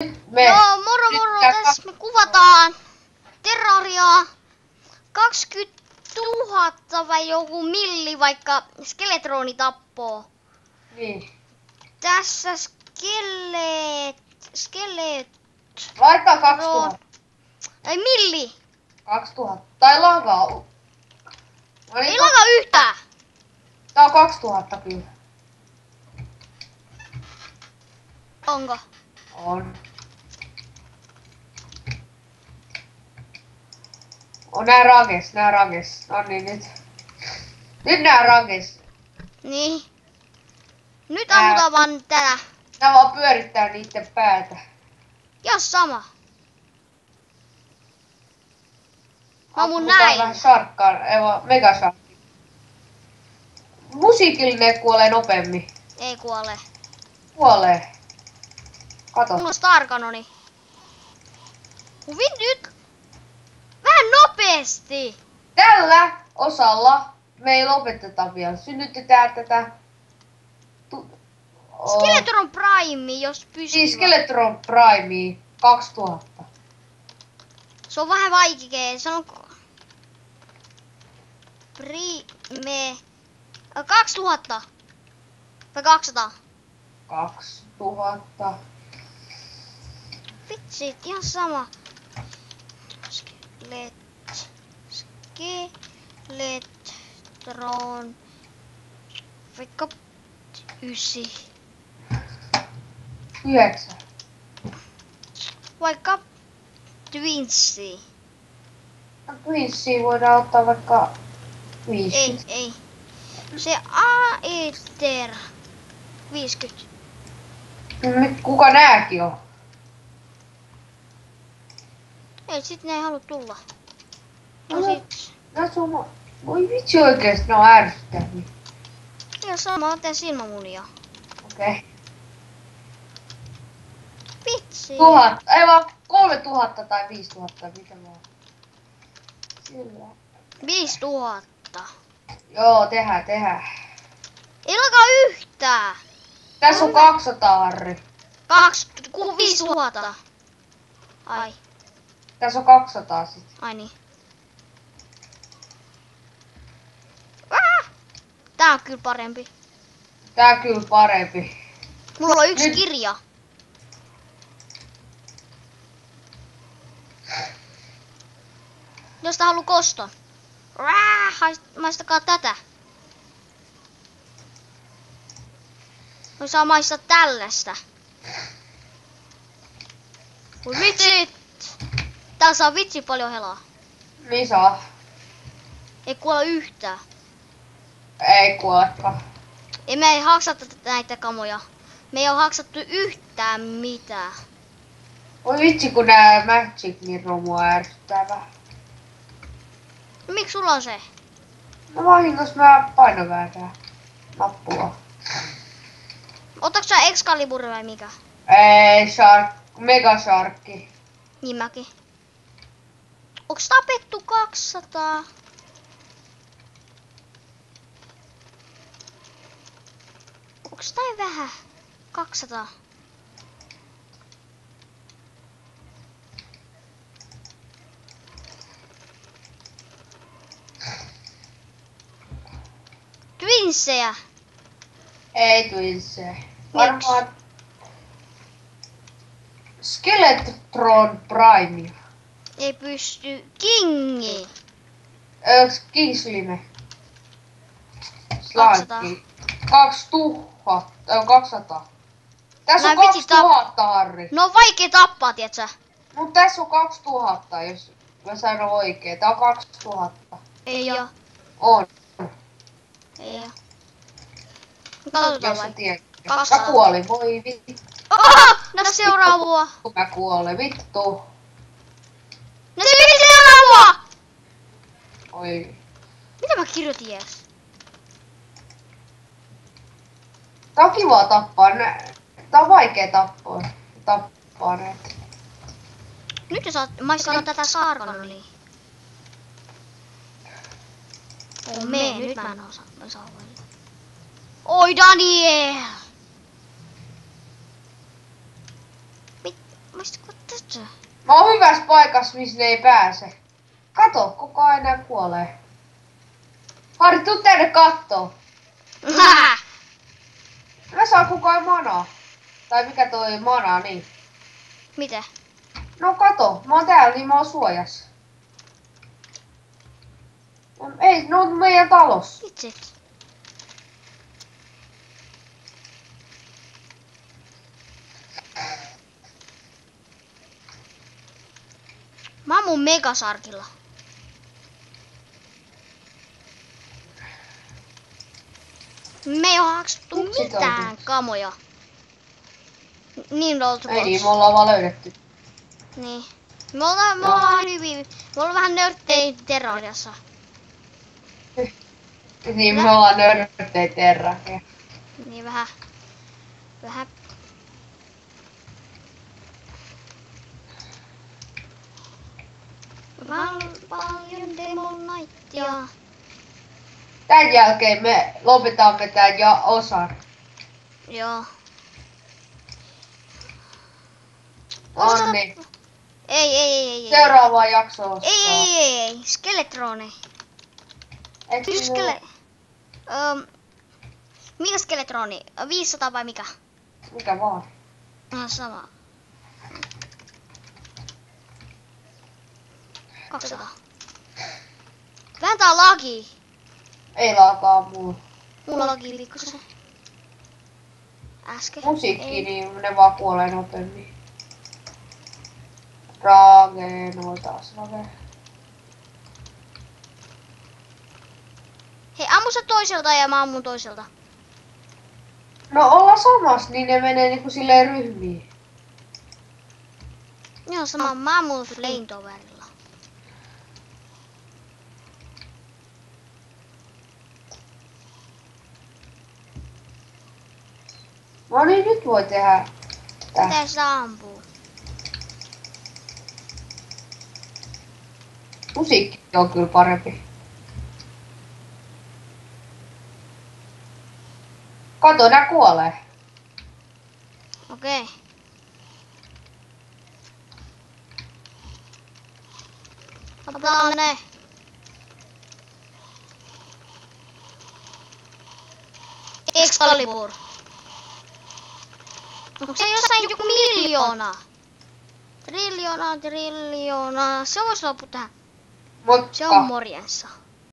Me... Joo, moro moro, tässä me kuvataan Terrariaa 20 000 vai joku milli, vaikka Skeletroni tappoo. Niin. Tässä Laittaa 2000. Ei milli. 2000. Tai lagaa. Ei laga yhtään. Tää on 2000 kyllä. Onko? On. On nää rages. No niin nyt. Nyt nää rages. Niin. Nyt ammutaan vaan tää. Nää vaan pyörittää niitten päätä. Jos sama. Mä ammun Ammutaan näin. vähän sharkkaan, megasharkki. Musiikilla ne kuolee nopeammin. Ei kuole. Kuolee. Kato. Mulla on Star Cannoni. Nyt. Vähän nopeesti. Tällä osalla me ei lopeteta vielä. Synnytetään tätä... Skeletron Prime, jos pysyy. Siis Skeletron Prime 2000. Se on vähän vaikea. Sanonko? Prime... 2000. Vai 200. 2000. Vitsi, ihan sama. Skeletron. Vaikka 9. 9. Vaikka Twinsi. Twinsiin voidaan ottaa vaikka 50. Ei. Se Aether 50. Nyt kuka nääkin on? Ei, sit ne ei halua tulla. No, Sit. Voi vitsi oikeesti, ne on ärsyttäviä. Ihan sama, otan silmämunia. Okei. Vitsi. 1000, ei vaan 3000 tai 5000, mitä vaan. Sillä. 5000. Joo, tehdään. Ei lakaa yhtään. Tässä on 200, Harri. 5000. Ai, Tässä on 200 sit. ai niin. Tää on kyllä parempi. Tää kyllä parempi. Mulla on yksi Nyt. kirja. Jos tää haluu koston. Maistakaa tätä. Voi saa maistaa tällaista. Voi vitsit! Tää saa vitsi paljon helaa. Niin saa. Ei kuole yhtään. Ei kuolekaan. Me ei haksata näitä kamoja. Me ei oo haksattu yhtään mitään. Voi vitsi kun nää Magic Mirror mua ärsyttää vähän. No, miksi sulla on se? No vahingossa mä painoin vähän tää nappulaa. Otatko sä Excalibur vai mikä? Ei, Mega Sharkki. Niin mäkin. Onks tapettu 200? Onks näin vähän? 200. Twinsejä. Ei Twinse. Varmaan Skeletron Prime. Ei pysty. Kingi. Kingslime. 200. Slime. 2000. 200. Tässä on Mä vitsi 2000, Harri. No on vaikea tappaa, tietsä? Mut tässä on 2000, jos mä sanon oikein. Tää on 2000. Ei oo. On, Ei oo. Katsotaan jos sä vai. tiedät. 200. Mä kuolin, voi vittu. No seuraavaa. Mä kuolin, vittu. No seuraavaa. Oi. Mitä mä kirjoitin ees? Tää on kiva tappaa. Tää on vaikea tappaa näitä. Nyt sä saat maistaa tätä saarkanonia. Nyt mä en osaa. Mä saan valita. Oi Daniel! Muistatko tätä? Mä oon hyvässä paikassa, missä ne ei pääse. Kato, koko ajan nää kuolee. Harri, tuu tänne kattoo. Mä saan koko ajan manaa. Tai mikä toi mana, niin. Mitä? No kato, mä oon täällä, niin mä oon suojassa. Ei, ne on meidän talossa. Itset. Mä ammun megasarkilla. Me ei oo haksuttu Miksi mitään toi? kamoja. Niin oltu Ei niin, me ollaan vaan löydetty. Niin. Me ollaan hyvin. Me ollaan vähän nörttejä Terrariassa. Niin, me ollaan nörttejä terrakeja. Niin vähän. Paljon Demon Knightia. Tän jälkeen me lopetamme tän ja osan. Joo. No niin. Ei. Seuraava jakso ostaa. Ei. Skeletroni. Eikö Mikä sinulla- mikä skeletroni? 500 vai mikä? Mikä vaan. Sama. 200. Vähän tää lagi. Ei laakaa mulla. Mulla lagi pikkusen. Äsken. Musiikki, Ei. niin ne vaan kuolee nopeammin. Rage, no taas rage. Hei, ammu sä toiselta ja mä ammun toiselta. No ollaan samassa, niin ne menee niinku silleen ryhmiin. Joo, sama. Mä ammun flametowerilla. No niin, nyt voi tehdä tää. Miten sitä ampuu? Musiikki on kyllä parempi. Kato, nää kuolee. Okei. Otetaan ne. Excalibur. Onko se jossain joku miljoona? Triljoona. Se voisi loppu tähän. Motka. Se on morjensa.